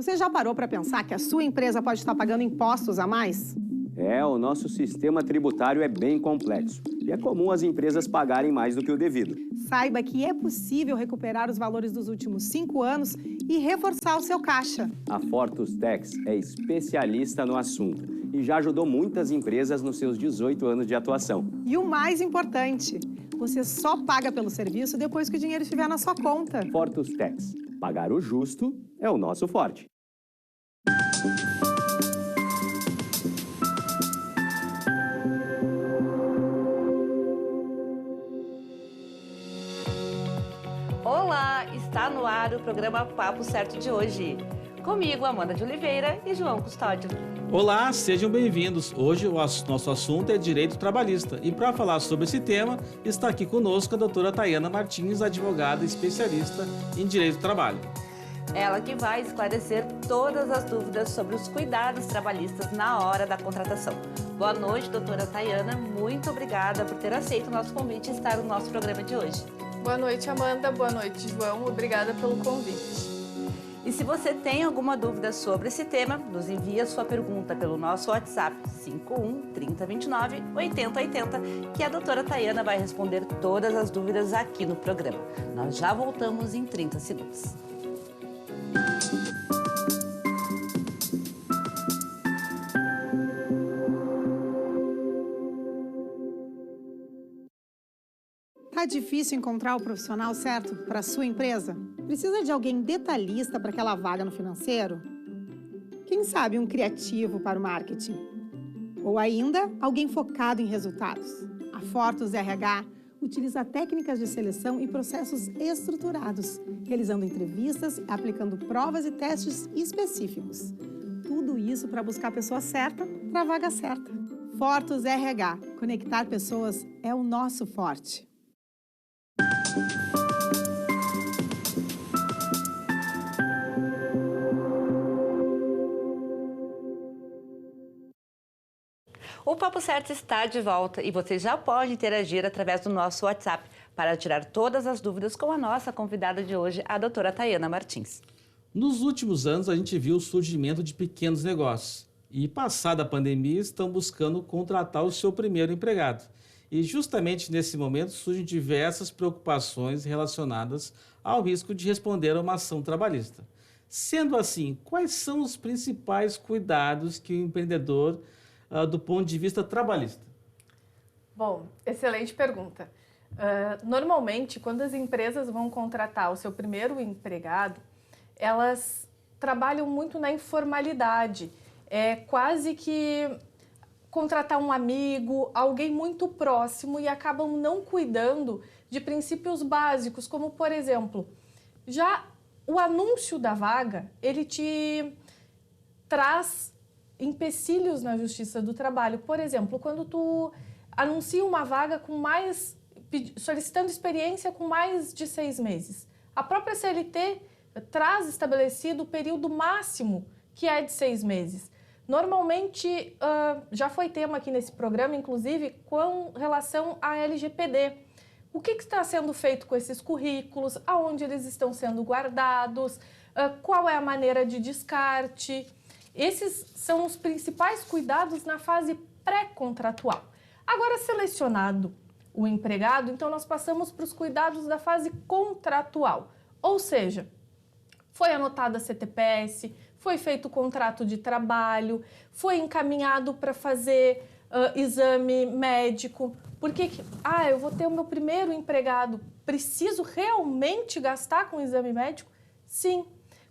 Você já parou para pensar que a sua empresa pode estar pagando impostos a mais? O nosso sistema tributário é bem complexo e é comum as empresas pagarem mais do que o devido. Saiba que é possível recuperar os valores dos últimos 5 anos e reforçar o seu caixa. A Fortus Tax é especialista no assunto e já ajudou muitas empresas nos seus 18 anos de atuação. E o mais importante, você só paga pelo serviço depois que o dinheiro estiver na sua conta. Fortus Tax. Pagar o justo é o nosso forte. Olá, está no ar o programa Papo Certo de hoje. Comigo, Amanda de Oliveira e João Custódio. Olá, sejam bem-vindos. Hoje o nosso assunto é direito trabalhista. E para falar sobre esse tema, está aqui conosco a doutora Tayana Martins, advogada especialista em direito do trabalho. Ela que vai esclarecer todas as dúvidas sobre os cuidados trabalhistas na hora da contratação. Boa noite, doutora Tayana. Muito obrigada por ter aceito o nosso convite e estar no nosso programa de hoje. Boa noite, Amanda. Boa noite, João. Obrigada pelo convite. E se você tem alguma dúvida sobre esse tema, nos envie a sua pergunta pelo nosso WhatsApp 51 3029 8080, que a doutora Tayana vai responder todas as dúvidas aqui no programa. Nós já voltamos em 30 segundos. Tá difícil encontrar o profissional certo para a sua empresa? Precisa de alguém detalhista para aquela vaga no financeiro? Quem sabe um criativo para o marketing? Ou ainda, alguém focado em resultados? A Fortus RH utiliza técnicas de seleção e processos estruturados, realizando entrevistas e aplicando provas e testes específicos. Tudo isso para buscar a pessoa certa para a vaga certa. Fortus RH. Conectar pessoas é o nosso forte. O Papo Certo está de volta e você já pode interagir através do nosso WhatsApp para tirar todas as dúvidas com a nossa convidada de hoje, a doutora Tayana Martins. Nos últimos anos, a gente viu o surgimento de pequenos negócios e, passada a pandemia, estão buscando contratar o seu primeiro empregado. E justamente nesse momento surgem diversas preocupações relacionadas ao risco de responder a uma ação trabalhista. Sendo assim, quais são os principais cuidados que o empreendedor do ponto de vista trabalhista? Bom, excelente pergunta. Normalmente, quando as empresas vão contratar o seu primeiro empregado, elas trabalham muito na informalidade. É quase que contratar um amigo, alguém muito próximo e acabam não cuidando de princípios básicos, como, por exemplo, já o anúncio da vaga, ele te traz empecilhos na Justiça do Trabalho. Por exemplo, quando tu anuncia uma vaga solicitando experiência com mais de 6 meses, a própria CLT traz estabelecido o período máximo, que é de 6 meses. Normalmente, já foi tema aqui nesse programa, inclusive, com relação à LGPD. O que está sendo feito com esses currículos, aonde eles estão sendo guardados, qual é a maneira de descarte. Esses são os principais cuidados na fase pré-contratual. Agora, selecionado o empregado, então nós passamos para os cuidados da fase contratual. Ou seja, foi anotada a CTPS, foi feito o contrato de trabalho, foi encaminhado para fazer exame médico. Porque, eu vou ter o meu primeiro empregado, preciso realmente gastar com exame médico? Sim,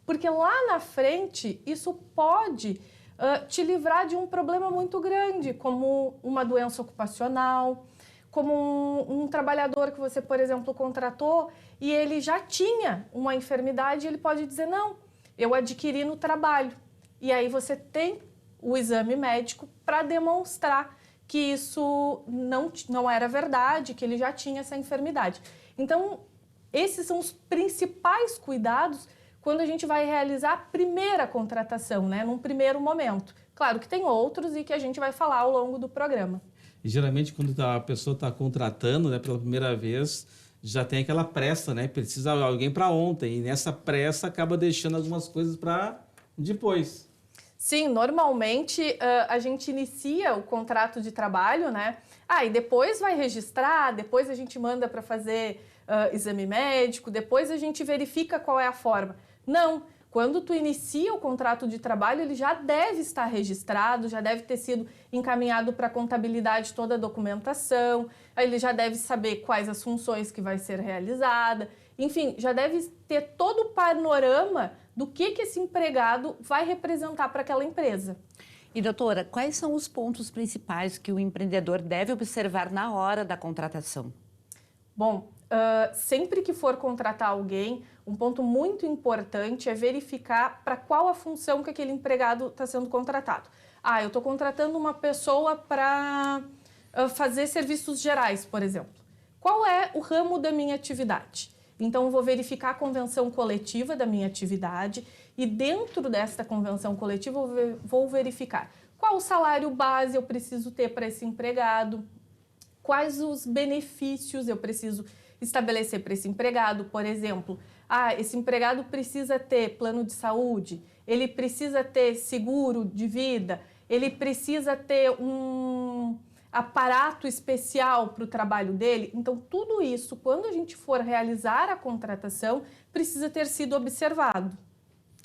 porque lá na frente isso pode te livrar de um problema muito grande, como uma doença ocupacional, como um trabalhador que você, por exemplo, contratou e ele já tinha uma enfermidade, ele pode dizer, não, eu adquiri no trabalho. E aí você tem o exame médico para demonstrar que isso não era verdade, que ele já tinha essa enfermidade. Então, esses são os principais cuidados quando a gente vai realizar a primeira contratação, né, num primeiro momento. Claro que tem outros e que a gente vai falar ao longo do programa. E geralmente, quando a pessoa está contratando, né, pela primeira vez, já tem aquela pressa, né? Precisa de alguém para ontem. E nessa pressa acaba deixando algumas coisas para depois. Sim, normalmente a gente inicia o contrato de trabalho, né? E depois vai registrar, depois a gente manda para fazer exame médico, depois a gente verifica qual é a forma. Não, quando tu inicia o contrato de trabalho, ele já deve estar registrado, já deve ter sido encaminhado para a contabilidade toda a documentação, aí ele já deve saber quais as funções que vai ser realizada, enfim, já deve ter todo o panorama do que esse empregado vai representar para aquela empresa. E, doutora, quais são os pontos principais que o empreendedor deve observar na hora da contratação? Bom, sempre que for contratar alguém, um ponto muito importante é verificar para qual a função que aquele empregado está sendo contratado. Eu estou contratando uma pessoa para fazer serviços gerais, por exemplo. Qual é o ramo da minha atividade? Então, eu vou verificar a convenção coletiva da minha atividade e dentro desta convenção coletiva eu vou verificar qual o salário base eu preciso ter para esse empregado, quais os benefícios eu preciso estabelecer para esse empregado. Por exemplo, esse empregado precisa ter plano de saúde, ele precisa ter seguro de vida, ele precisa ter um aparato especial para o trabalho dele. Então, tudo isso, quando a gente for realizar a contratação, precisa ter sido observado.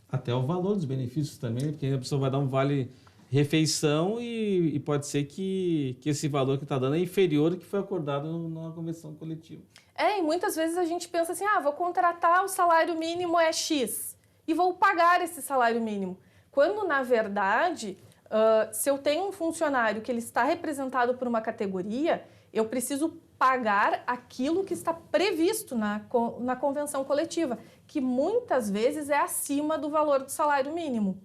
Até o valor dos benefícios também, porque a pessoa vai dar um vale-refeição e pode ser que esse valor que está dando é inferior ao que foi acordado na convenção coletiva. E muitas vezes a gente pensa assim, vou contratar, o salário mínimo é X e vou pagar esse salário mínimo. Quando, na verdade, se eu tenho um funcionário que ele está representado por uma categoria, eu preciso pagar aquilo que está previsto na convenção coletiva, que muitas vezes é acima do valor do salário mínimo.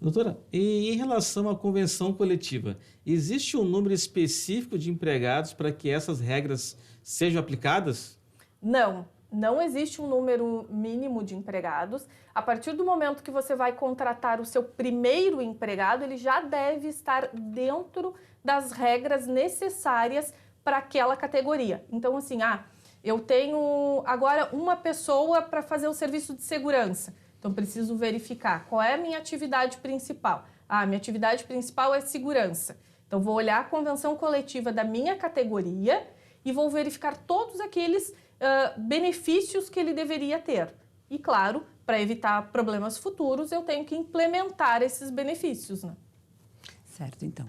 Doutora, e em relação à convenção coletiva, existe um número específico de empregados para que essas regras sejam aplicadas? Não existe um número mínimo de empregados. A partir do momento que você vai contratar o seu primeiro empregado, ele já deve estar dentro das regras necessárias para aquela categoria. Então, assim, eu tenho agora uma pessoa para fazer o serviço de segurança. Então, preciso verificar qual é a minha atividade principal. Minha atividade principal é segurança. Então, vou olhar a convenção coletiva da minha categoria e vou verificar todos aqueles benefícios que ele deveria ter. E, claro, para evitar problemas futuros, eu tenho que implementar esses benefícios, né? Certo, então.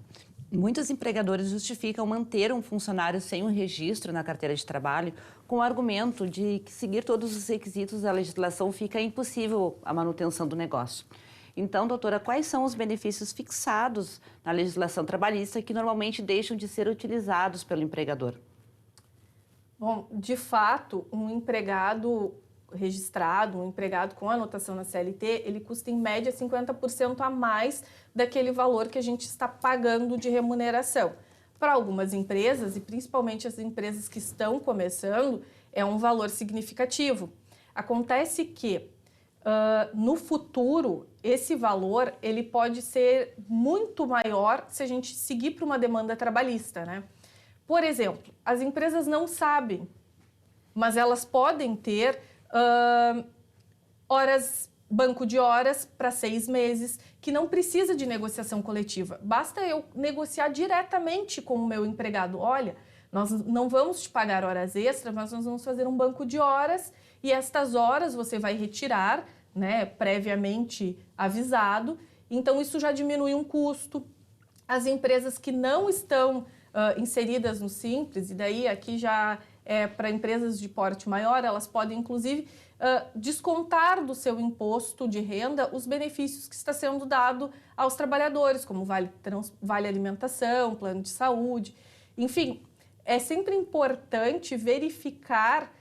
Muitos empregadores justificam manter um funcionário sem um registro na carteira de trabalho com o argumento de que seguir todos os requisitos da legislação fica impossível a manutenção do negócio. Então, doutora, quais são os benefícios fixados na legislação trabalhista que normalmente deixam de ser utilizados pelo empregador? Bom, de fato, um empregado registrado, um empregado com anotação na CLT, ele custa em média 50% a mais daquele valor que a gente está pagando de remuneração. Para algumas empresas, e principalmente as empresas que estão começando, é um valor significativo. Acontece que, no futuro, esse valor ele pode ser muito maior se a gente seguir para uma demanda trabalhista, né? Por exemplo, as empresas não sabem, mas elas podem ter banco de horas para 6 meses, que não precisa de negociação coletiva. Basta eu negociar diretamente com o meu empregado. Olha, nós não vamos te pagar horas extras, mas nós vamos fazer um banco de horas e estas horas você vai retirar, né, previamente avisado. Então, isso já diminui um custo. As empresas que não estão inseridas no Simples, e daí aqui já para empresas de porte maior, elas podem, inclusive, descontar do seu imposto de renda os benefícios que está sendo dado aos trabalhadores, como vale alimentação, plano de saúde. Enfim, é sempre importante verificar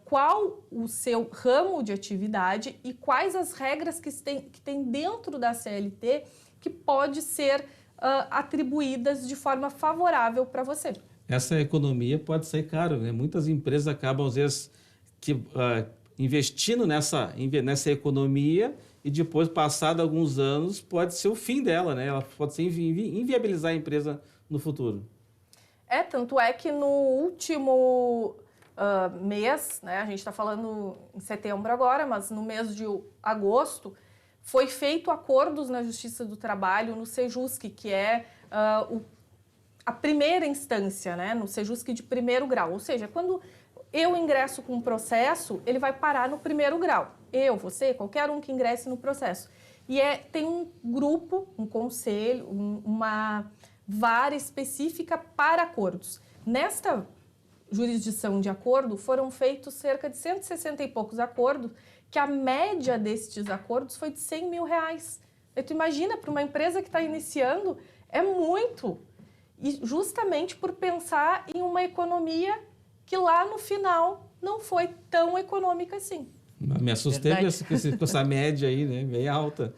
qual o seu ramo de atividade e quais as regras que tem dentro da CLT que pode ser atribuídas de forma favorável para você. Essa economia pode sair caro, né? Muitas empresas acabam, às vezes, investindo nessa economia e depois, passado alguns anos, pode ser o fim dela, né? Ela pode ser inviabilizar a empresa no futuro. Tanto é que no último mês, né, a gente está falando em setembro agora, mas no mês de agosto, foi feito acordos na Justiça do Trabalho, no Sejusc, que é a primeira instância, né? No Sejusc de primeiro grau. Ou seja, quando eu ingresso com um processo, ele vai parar no primeiro grau. Eu, você, qualquer um que ingresse no processo. E tem um grupo, um conselho, uma vara específica para acordos. Nesta jurisdição de acordo, foram feitos cerca de 160 e poucos acordos, que a média destes acordos foi de R$100 mil. E tu imagina, para uma empresa que está iniciando, é muito. E justamente por pensar em uma economia que lá no final não foi tão econômica assim. Me assustei com essa média aí, né? Bem alta.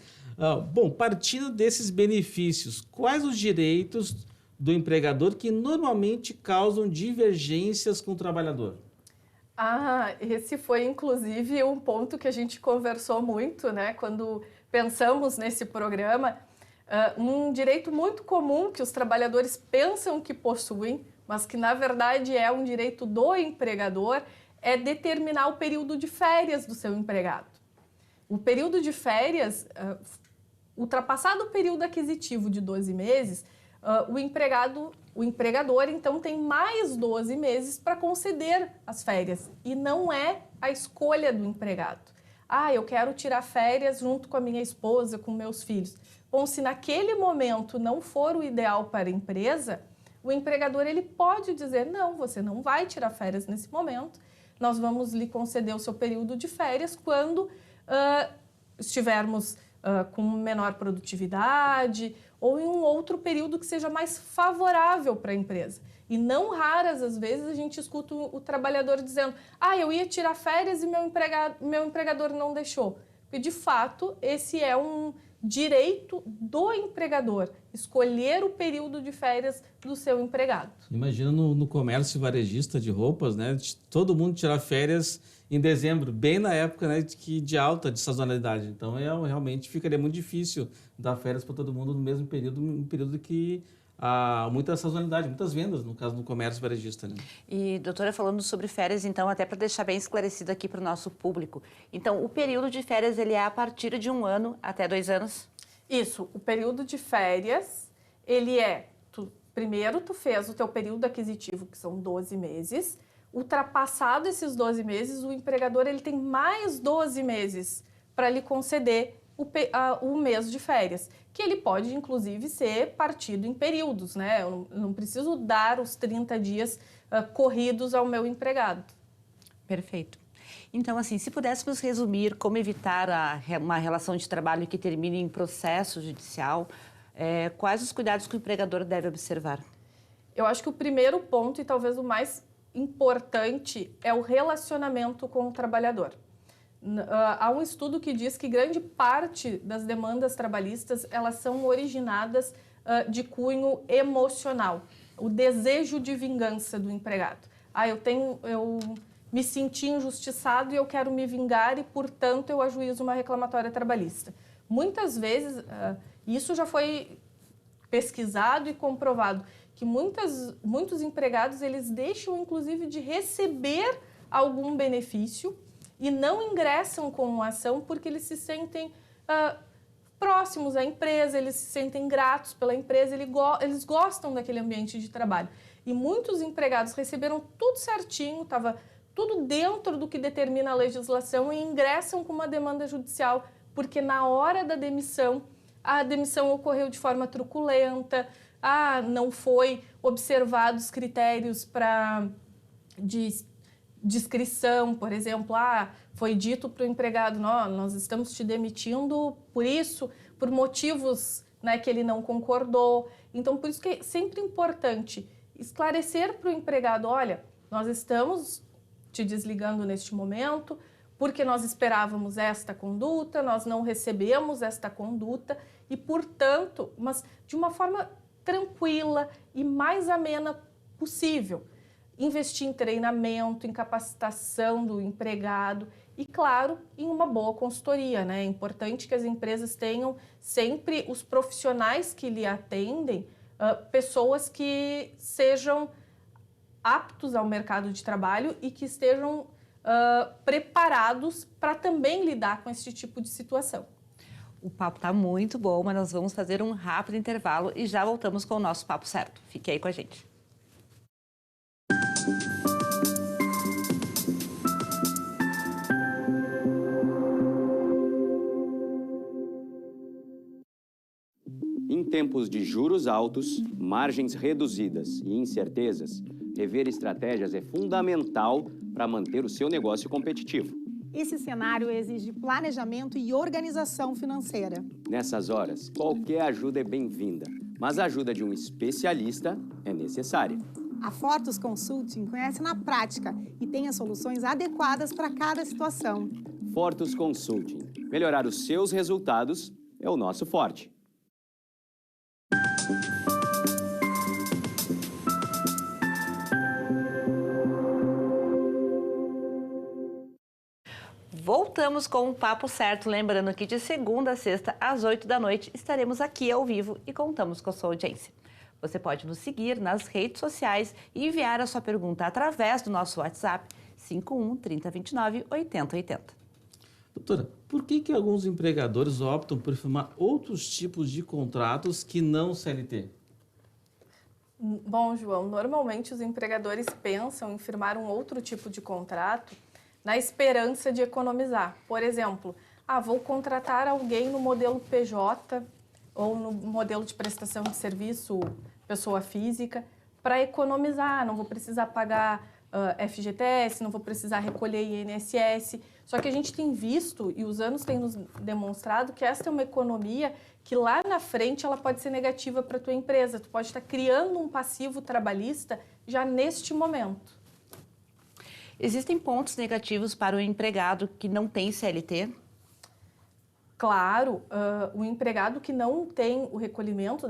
Bom, partindo desses benefícios, quais os direitos do empregador que normalmente causam divergências com o trabalhador? Esse foi inclusive um ponto que a gente conversou muito, né? Quando pensamos nesse programa. Um direito muito comum que os trabalhadores pensam que possuem, mas que na verdade é um direito do empregador, é determinar o período de férias do seu empregado. O período de férias, ultrapassado o período aquisitivo de 12 meses, o empregador, então, tem mais 12 meses para conceder as férias. E não é a escolha do empregado. Eu quero tirar férias junto com a minha esposa, com meus filhos. Bom, se naquele momento não for o ideal para a empresa, o empregador ele pode dizer, não, você não vai tirar férias nesse momento, nós vamos lhe conceder o seu período de férias quando estivermos com menor produtividade ou em um outro período que seja mais favorável para a empresa. E não raras, às vezes, a gente escuta o trabalhador dizendo, eu ia tirar férias e meu empregador não deixou. Porque, de fato, esse é um direito do empregador, escolher o período de férias do seu empregado. Imagina no comércio varejista de roupas, né? Todo mundo tirar férias em dezembro, bem na época, né, de alta de sazonalidade. Então, realmente ficaria muito difícil dar férias para todo mundo no mesmo período, um período que há muita sazonalidade, muitas vendas, no caso do comércio varejista. Né? E, doutora, falando sobre férias, então, até para deixar bem esclarecido aqui para o nosso público. Então, o período de férias, ele é a partir de 1 ano até 2 anos? Isso, o período de férias, ele é, primeiro tu fez o teu período aquisitivo, que são 12 meses, ultrapassado esses 12 meses, o empregador ele tem mais 12 meses para lhe conceder o mês de férias, que ele pode, inclusive, ser partido em períodos, né? Eu não preciso dar os 30 dias corridos ao meu empregado. Perfeito. Então, assim, se pudéssemos resumir como evitar uma relação de trabalho que termine em processo judicial, quais os cuidados que o empregador deve observar? Eu acho que o primeiro ponto, e talvez o mais importante, é o relacionamento com o trabalhador. Há um estudo que diz que grande parte das demandas trabalhistas elas são originadas de cunho emocional, o desejo de vingança do empregado. Eu me senti injustiçado e eu quero me vingar e, portanto, eu ajuizo uma reclamatória trabalhista. Muitas vezes, isso já foi pesquisado e comprovado, que muitos empregados eles deixam, inclusive, de receber algum benefício e não ingressam com uma ação porque eles se sentem próximos à empresa, eles se sentem gratos pela empresa, eles gostam daquele ambiente de trabalho. E muitos empregados receberam tudo certinho, estava tudo dentro do que determina a legislação e ingressam com uma demanda judicial porque na hora da demissão, a demissão ocorreu de forma truculenta, não foi observados os critérios de discrição, por exemplo, foi dito para o empregado, nós estamos te demitindo por isso, por motivos, né, que ele não concordou. Então, por isso que é sempre importante esclarecer para o empregado, olha, nós estamos te desligando neste momento porque nós esperávamos esta conduta, nós não recebemos esta conduta e, portanto, mas de uma forma tranquila e mais amena possível. Investir em treinamento, em capacitação do empregado e, claro, em uma boa consultoria, né? É importante que as empresas tenham sempre os profissionais que lhe atendem, pessoas que sejam aptos ao mercado de trabalho e que estejam preparados para também lidar com esse tipo de situação. O papo está muito bom, mas nós vamos fazer um rápido intervalo e já voltamos com o nosso Papo Certo. Fique aí com a gente. Em tempos de juros altos, margens reduzidas e incertezas, rever estratégias é fundamental para manter o seu negócio competitivo. Esse cenário exige planejamento e organização financeira. Nessas horas, qualquer ajuda é bem-vinda, mas a ajuda de um especialista é necessária. A Fortus Consulting conhece na prática e tem as soluções adequadas para cada situação. Fortus Consulting. Melhorar os seus resultados é o nosso forte. Voltamos com o Papo Certo, lembrando que de segunda a sexta, às 8 da noite, estaremos aqui ao vivo e contamos com a sua audiência. Você pode nos seguir nas redes sociais e enviar a sua pergunta através do nosso WhatsApp 51 3029 8080. Doutora, por que alguns empregadores optam por firmar outros tipos de contratos que não CLT? Bom, João, normalmente os empregadores pensam em firmar um outro tipo de contrato na esperança de economizar. Por exemplo, vou contratar alguém no modelo PJ ou no modelo de prestação de serviço pessoa física para economizar, não vou precisar pagar FGTS, não vou precisar recolher INSS. Só que a gente tem visto, e os anos têm nos demonstrado, que esta é uma economia que lá na frente ela pode ser negativa para a tua empresa. Tu pode estar criando um passivo trabalhista já neste momento. Existem pontos negativos para o empregado que não tem CLT? Claro, o empregado que não tem o recolhimento,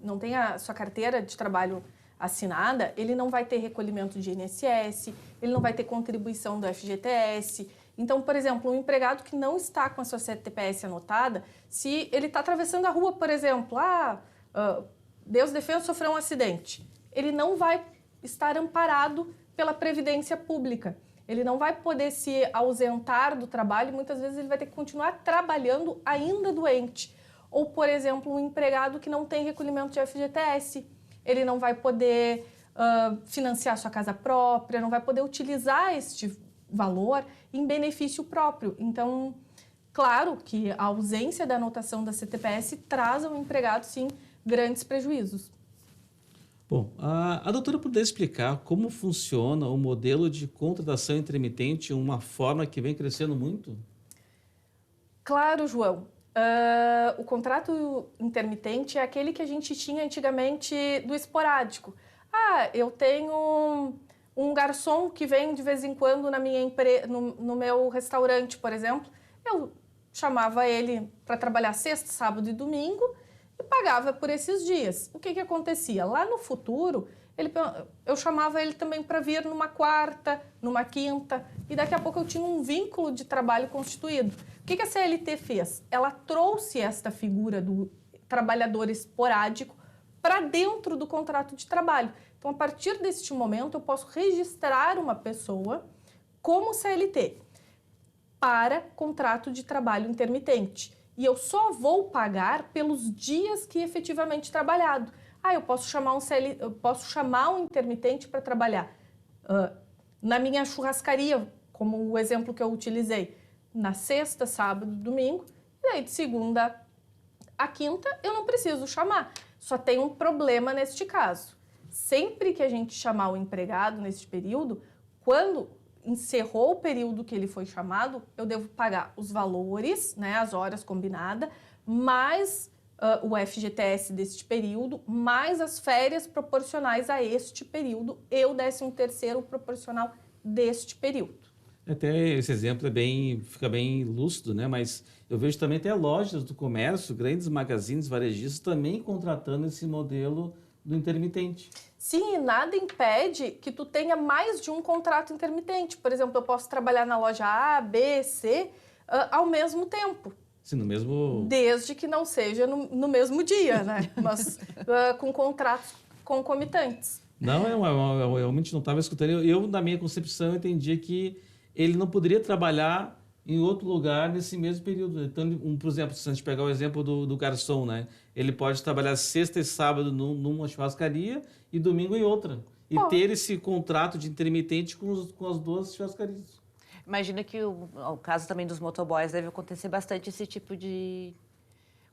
não tem a sua carteira de trabalho assinada, ele não vai ter recolhimento de INSS, ele não vai ter contribuição do FGTS. Então, por exemplo, um empregado que não está com a sua CTPS anotada, se ele está atravessando a rua, por exemplo, Deus defenda, sofreu um acidente, ele não vai estar amparado pela Previdência Pública. Ele não vai poder se ausentar do trabalho e muitas vezes ele vai ter que continuar trabalhando ainda doente. Ou, por exemplo, um empregado que não tem recolhimento de FGTS, ele não vai poder financiar sua casa própria, não vai poder utilizar este valor em benefício próprio. Então, claro que a ausência da anotação da CTPS traz ao empregado, sim, grandes prejuízos. Bom, a doutora poderia explicar como funciona o modelo de contratação intermitente, uma forma que vem crescendo muito? Claro, João. O contrato intermitente é aquele que a gente tinha antigamente do esporádico. Eu tenho um garçom que vem de vez em quando na minha no meu restaurante, por exemplo. Eu chamava ele para trabalhar sexta, sábado e domingo e pagava por esses dias. O que acontecia? Lá no futuro, eu chamava ele também para vir numa quarta, numa quinta, e daqui a pouco eu tinha um vínculo de trabalho constituído. O que a CLT fez? Ela trouxe esta figura do trabalhador esporádico para dentro do contrato de trabalho. Então, a partir deste momento, eu posso registrar uma pessoa como CLT para contrato de trabalho intermitente. E eu só vou pagar pelos dias que efetivamente trabalhado. Eu posso chamar um intermitente para trabalhar na minha churrascaria, como o exemplo que eu utilizei, na sexta, sábado, domingo, e aí de segunda a quinta eu não preciso chamar. Só tem um problema neste caso. Sempre que a gente chamar o empregado neste período, quando encerrou o período que ele foi chamado, eu devo pagar os valores, né, as horas combinadas, mais o FGTS deste período, mais as férias proporcionais a este período e o 13º proporcional deste período. Até esse exemplo fica bem lúcido, né? Mas eu vejo também até lojas do comércio, grandes magazines varejistas também contratando esse modelo do intermitente. Sim, e nada impede que tu tenha mais de um contrato intermitente. Por exemplo, eu posso trabalhar na loja A, B, C ao mesmo tempo. Sim, no mesmo... Desde que não seja no mesmo dia, né? Mas com contratos concomitantes. Não, eu realmente não estava escutando. Eu, na minha concepção, entendia que ele não poderia trabalhar em outro lugar nesse mesmo período. Então, por exemplo, se a gente pegar o exemplo do garçom, né? Ele pode trabalhar sexta e sábado numa churrascaria e domingo em outra. E ter esse contrato de intermitente com as duas churrascarias. Imagina que o caso também dos motoboys deve acontecer bastante esse tipo de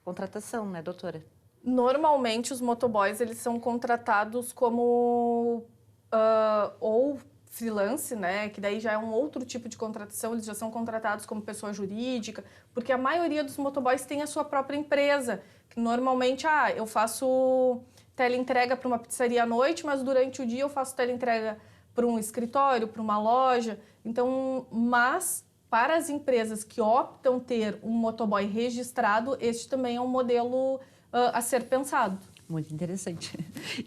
contratação, né, doutora? Normalmente, os motoboys, eles são contratados como ou freelance, né, que daí já é um outro tipo de contratação, eles já são contratados como pessoa jurídica, porque a maioria dos motoboys tem a sua própria empresa, que normalmente, eu faço teleentrega para uma pizzaria à noite, mas durante o dia eu faço teleentrega para um escritório, para uma loja. Então, mas para as empresas que optam ter um motoboy registrado, este também é um modelo a ser pensado. Muito interessante.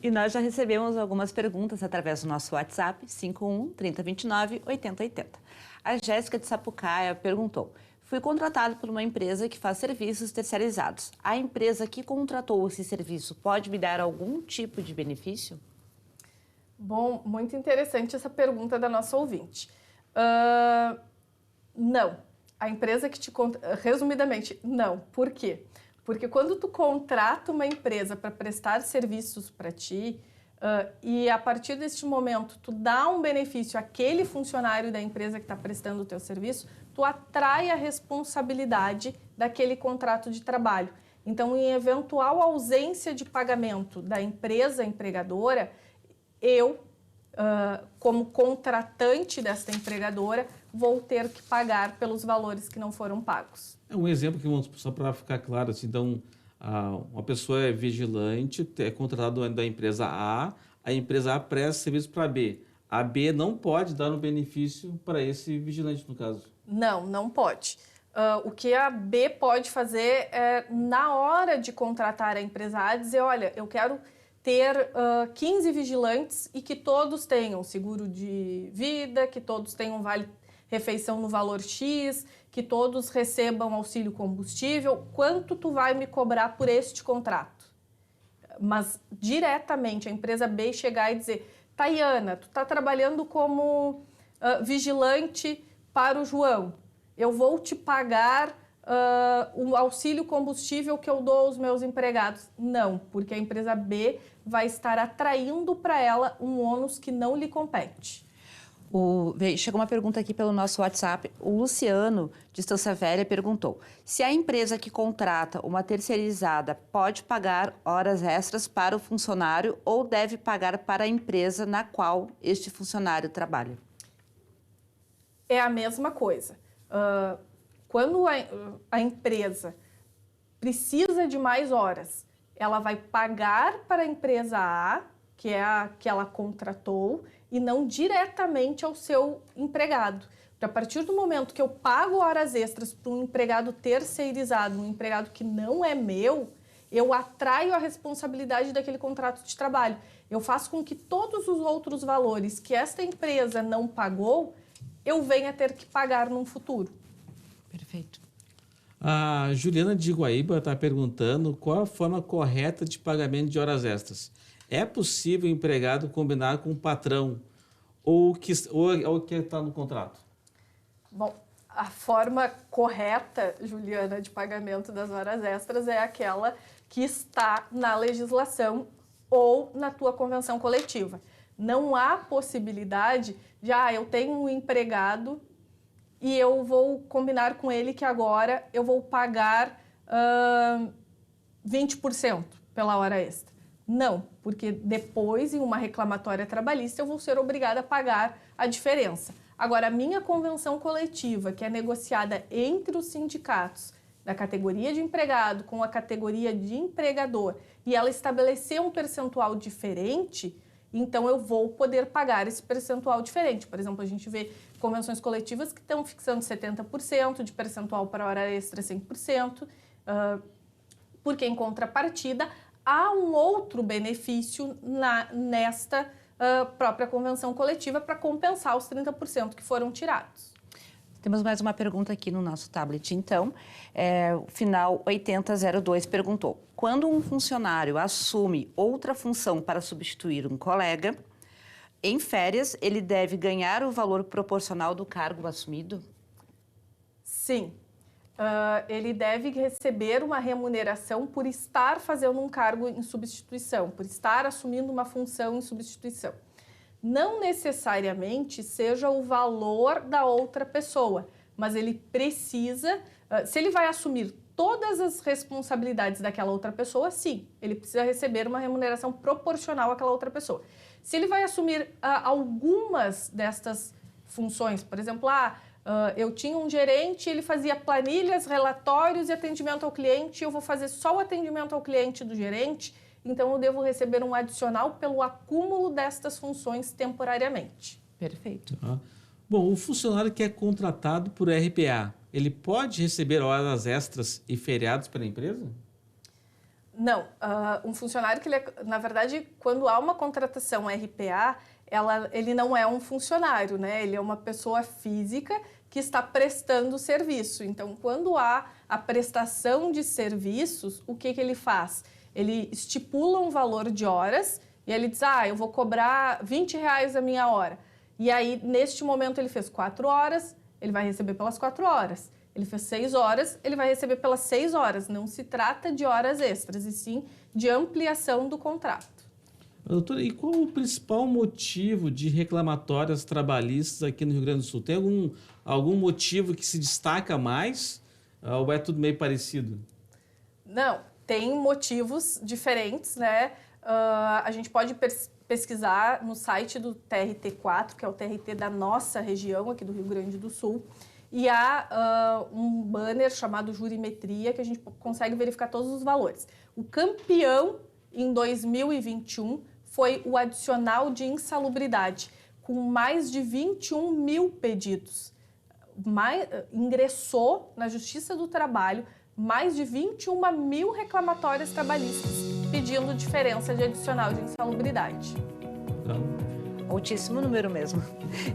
E nós já recebemos algumas perguntas através do nosso WhatsApp, 51 3029 8080. A Jéssica de Sapucaia perguntou: fui contratado por uma empresa que faz serviços terceirizados. A empresa que contratou esse serviço pode me dar algum tipo de benefício? Bom, muito interessante essa pergunta da nossa ouvinte. Não. A empresa que te resumidamente, não. Por quê? Porque quando tu contrata uma empresa para prestar serviços para ti, e a partir deste momento tu dá um benefício àquele funcionário da empresa que está prestando o teu serviço, tu atrai a responsabilidade daquele contrato de trabalho. Então, em eventual ausência de pagamento da empresa empregadora, eu, como contratante desta empregadora, vou ter que pagar pelos valores que não foram pagos. É um exemplo que, só para ficar claro, assim, então, uma pessoa é vigilante, é contratada da empresa a empresa A presta serviço para a B. A B não pode dar um benefício para esse vigilante, no caso. Não, não pode. O que a B pode fazer é, na hora de contratar a empresa A, dizer, olha, eu quero ter 15 vigilantes e que todos tenham seguro de vida, que todos tenham vale-refeição no valor X, que todos recebam auxílio combustível. Quanto tu vai me cobrar por este contrato? Mas diretamente a empresa B chegar e dizer, Tayana, tu está trabalhando como vigilante para o João, eu vou te pagar o auxílio combustível que eu dou aos meus empregados. Não, porque a empresa B vai estar atraindo para ela um ônus que não lhe compete. Chegou uma pergunta aqui pelo nosso WhatsApp. O Luciano, de Estância Velha, perguntou: se a empresa que contrata uma terceirizada pode pagar horas extras para o funcionário ou deve pagar para a empresa na qual este funcionário trabalha? É a mesma coisa. Quando a empresa precisa de mais horas, ela vai pagar para a empresa A, que é a que ela contratou, e não diretamente ao seu empregado. Porque a partir do momento que eu pago horas extras para um empregado terceirizado, um empregado que não é meu, eu atraio a responsabilidade daquele contrato de trabalho. Eu faço com que todos os outros valores que esta empresa não pagou, eu venha ter que pagar num futuro. Perfeito. A Juliana de Iguaíba está perguntando qual a forma correta de pagamento de horas extras. É possível o empregado combinar com o patrão ou o que está no contrato? Bom, a forma correta, Juliana, de pagamento das horas extras é aquela que está na legislação ou na tua convenção coletiva. Não há possibilidade de, eu tenho um empregado e eu vou combinar com ele que agora eu vou pagar 20% pela hora extra. Não, porque depois, em uma reclamatória trabalhista, eu vou ser obrigada a pagar a diferença. Agora, a minha convenção coletiva, que é negociada entre os sindicatos da categoria de empregado com a categoria de empregador, e ela estabeleceu um percentual diferente, então eu vou poder pagar esse percentual diferente. Por exemplo, a gente vê convenções coletivas que estão fixando 70% de percentual para hora extra 100%, porque em contrapartida há um outro benefício nesta própria convenção coletiva para compensar os 30% que foram tirados. Temos mais uma pergunta aqui no nosso tablet, então. O final 8002 perguntou: quando um funcionário assume outra função para substituir um colega, em férias, ele deve ganhar o valor proporcional do cargo assumido? Sim. Ele deve receber uma remuneração por estar fazendo um cargo em substituição, por estar assumindo uma função em substituição. Não necessariamente seja o valor da outra pessoa, mas ele precisa, se ele vai assumir todas as responsabilidades daquela outra pessoa, sim, ele precisa receber uma remuneração proporcional àquela outra pessoa. Se ele vai assumir algumas destas funções, por exemplo, eu tinha um gerente, ele fazia planilhas, relatórios e atendimento ao cliente, eu vou fazer só o atendimento ao cliente do gerente, então eu devo receber um adicional pelo acúmulo destas funções temporariamente. Perfeito. Bom, o funcionário que é contratado por RPA, ele pode receber horas extras e feriados pela empresa? Não, um funcionário que na verdade, quando há uma contratação RPA, ele não é um funcionário, né? Ele é uma pessoa física que está prestando serviço. Então, quando há a prestação de serviços, o que ele faz? Ele estipula um valor de horas e ele diz, eu vou cobrar R$20 a minha hora. E aí, neste momento, ele fez 4 horas, ele vai receber pelas 4 horas. Ele fez 6 horas, ele vai receber pelas 6 horas. Não se trata de horas extras, e sim de ampliação do contrato. Doutora, e qual o principal motivo de reclamatórias trabalhistas aqui no Rio Grande do Sul? Tem algum motivo que se destaca mais ou é tudo meio parecido? Não, tem motivos diferentes, né? A gente pode pesquisar no site do TRT4, que é o TRT da nossa região aqui do Rio Grande do Sul, e há um banner chamado Jurimetria, que a gente consegue verificar todos os valores. O campeão em 2021 foi o adicional de insalubridade, com mais de 21 mil pedidos. Ingressou na Justiça do Trabalho mais de 21 mil reclamatórias trabalhistas, pedindo diferença de adicional de insalubridade. Altíssimo número mesmo.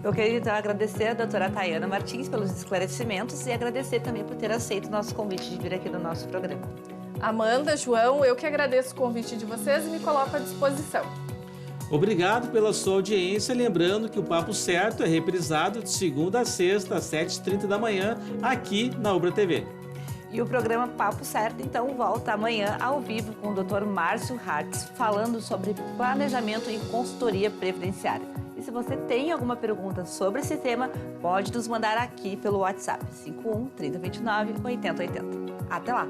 Eu queria então agradecer a doutora Tayana Martins pelos esclarecimentos e agradecer também por ter aceito o nosso convite de vir aqui no nosso programa. Amanda, João, eu que agradeço o convite de vocês e me coloco à disposição. Obrigado pela sua audiência. Lembrando que o Papo Certo é reprisado de segunda a sexta, às 7h30 da manhã, aqui na Ubra TV. E o programa Papo Certo, então, volta amanhã ao vivo com o Dr. Márcio Hartz, falando sobre planejamento e consultoria previdenciária. E se você tem alguma pergunta sobre esse tema, pode nos mandar aqui pelo WhatsApp 51 3029 8080. Até lá!